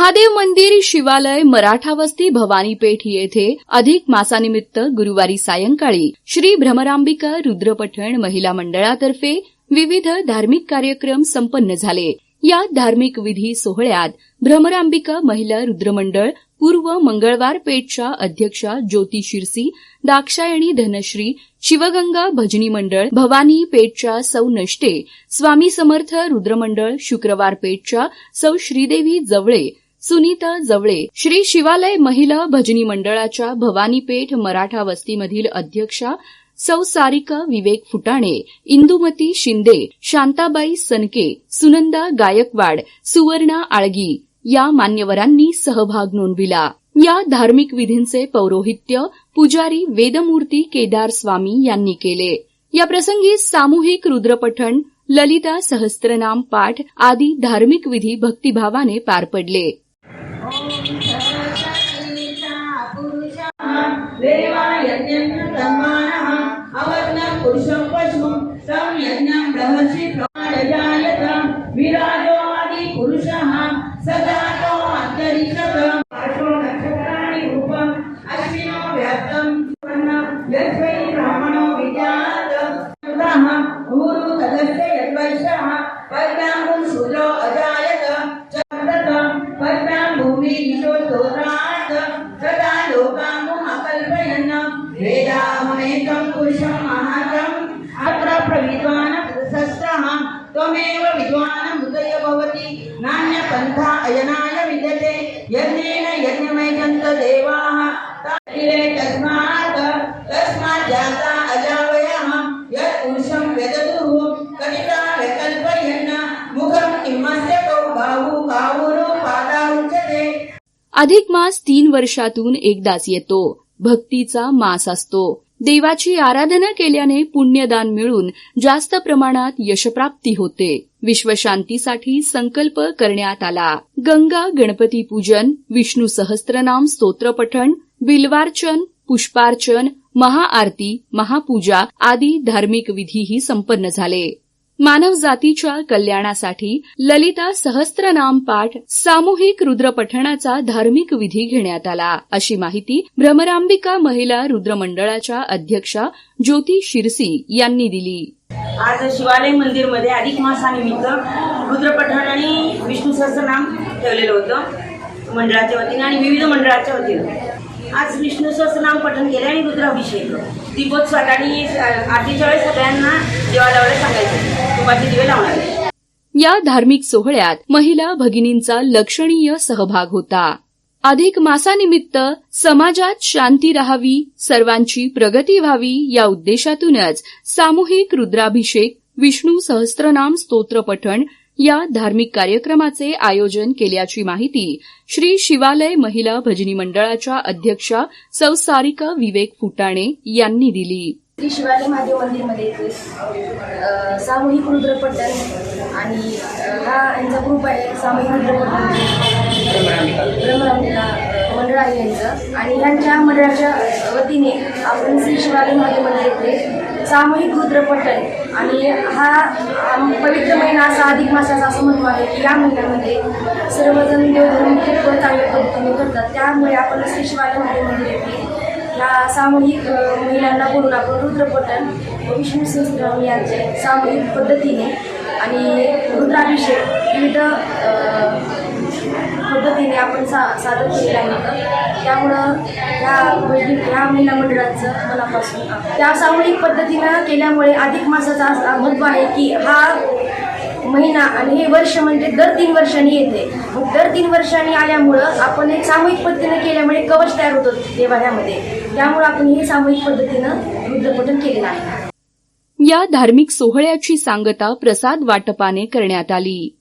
महादेव मंदिर शिवालय मराठा वस्ती भवानीपेठ येथे अधिक मासानिमित्त गुरुवारी सायंकाळी श्री भ्रमरांबिका रुद्रपठण महिला मंडळातर्फे विविध धार्मिक कार्यक्रम संपन्न झाले। या धार्मिक विधी सोहळ्यात भ्रमरांबिका महिला रुद्रमंडळ पूर्व मंगळवार पेठच्या अध्यक्षा ज्योती शिरसी, दाक्षायणी धनश्री, शिवगंगा भजनी मंडळ भवानी पेठच्या सौ नष्टे, स्वामी समर्थ रुद्रमंडळ शुक्रवार पेठच्या सौ श्रीदेवी जवळे, सुनीता जवळे, श्री शिवालय महिला भजनी मंडळाच्या भवानीपेठ मराठा वस्तीमधील अध्यक्षा सौ सारिका विवेक फुटाणे, इंदुमती शिंदे, शांताबाई सनके, सुनंदा गायकवाड, सुवर्णा आळगी या मान्यवरांनी सहभाग नोंदविला। या धार्मिक विधींचे पौरोहित्य पुजारी वेदमूर्ती केदार स्वामी यांनी केले। या प्रसंगी सामूहिक रुद्रपठण, ललिता सहस्त्रनाम पाठ आदी धार्मिक विधी भक्तिभावाने पार पडले। त्वमेव विद्वान् मुदय भवति नान्य पंथा अयनाय विद्यते यज्ञेन यज्ञमयजन्त देवाः तस्मात् जाता अजावयः यत् पुरुषं वेदतुः कविता विकल्पयन् मुखं किमस्य कौ बाहु कावुरो पादारुच्यते। अधिक मास 3 वर्षातून एकदाच येतो। भक्तीचा मास असतो। देवाची आराधना केल्याने पुण्यदान मिळून जास्त प्रमाणात यशप्राप्ती होते। विश्वशांतीसाठी संकल्प करण्यात आला। गंगा गणपती पूजन, विष्णू सहस्त्रनाम स्तोत्रपठण, बिल्वार्चन, पुष्पार्चन, महाआरती, महापूजा आदी धार्मिक विधीही संपन्न झाले। मानव जातीच्या कल्याणासाठी ललिता सहस्त्रनाम पाठ, सामूहिक रुद्रपठणाचा धार्मिक विधी घेण्यात आला, अशी माहिती भ्रमरांबिका महिला रुद्रमंडळाच्या अध्यक्षा ज्योती शिरसी यांनी दिली। आज शिवालय मंदिरमध्ये अधिक मासानिमित्त रुद्रपठण आणि विष्णू सहस्त्रनाम ठेवलेलं होतं मंडळाच्या वतीने आणि विविध मंडळाच्या वतीने। आज विष्णू सहस्त्रनाम पठण केले आणि रुद्राभिषेक, दीपोत्सव आणि आरतीच्या वेळेस सगळ्यांना दिवा लावायला सांगायचे, तुपाचे दिवे लावणार। या धार्मिक सोहळ्यात महिला भगिनींचा लक्षणीय सहभाग होता। अधिक मासानिमित्त समाजात शांती राहावी, सर्वांची प्रगती व्हावी या उद्देशातूनच सामूहिक रुद्राभिषेक, विष्णू सहस्त्रनाम स्तोत्रपठण या धार्मिक कार्यक्रमाचे आयोजन केल्याची माहिती श्री शिवालय महिला भजनी मंडळाच्या अध्यक्षा सौ सारिका विवेक फुटाणे यांनी दिली। श्री शिवालय महादेव मंदिरमध्ये सामूहिक रुद्रपठण आणि हा यांचा ग्रुप आहे सामूहिक रुद्रपठण भ्रमरांबिका मंडळ आहे यांचं, आणि यांच्या मंडळाच्या वतीने आपण श्री शिवालय महादेव मंदिर सामूहिक रुद्रपठण आणि हा पवित्र महिना असा अधिक मासाचा असं महत्व आहे की या महिन्यामध्ये सर्वजण देवधर्म खूप चांगल्या पद्धतीने करतात। त्यामुळे आपण श्री शिवालय महादेव मंदिर येथे या सामूहिक महिलांना बोलून आपण रुद्रपठण व विष्णू सहस्त्रनाम यांचे सामूहिक पद्धतीने आणि रुद्राभिषेक विविध पद्धतीने आपण सादर केलेलं आहे। त्यामुळं ह्या महिला मंडळाचं मनापासून त्या सामूहिक पद्धतीनं केल्यामुळे अधिक मासाचा महत्त्व आहे की हा महिना आणि हे वर्ष म्हणजे दर 3 वर्षांनी येते। मग दर 3 वर्षांनी आल्यामुळं आपण एक सामूहिक पद्धतीनं केल्यामुळे कवच तयार होतं देवाऱ्यामध्ये, त्यामुळे आपण हे सामूहिक पद्धतीनं रुद्रपठण केलेलं आहे। या धार्मिक सोहळ्याची सांगता प्रसाद वाटपाने करण्यात आली।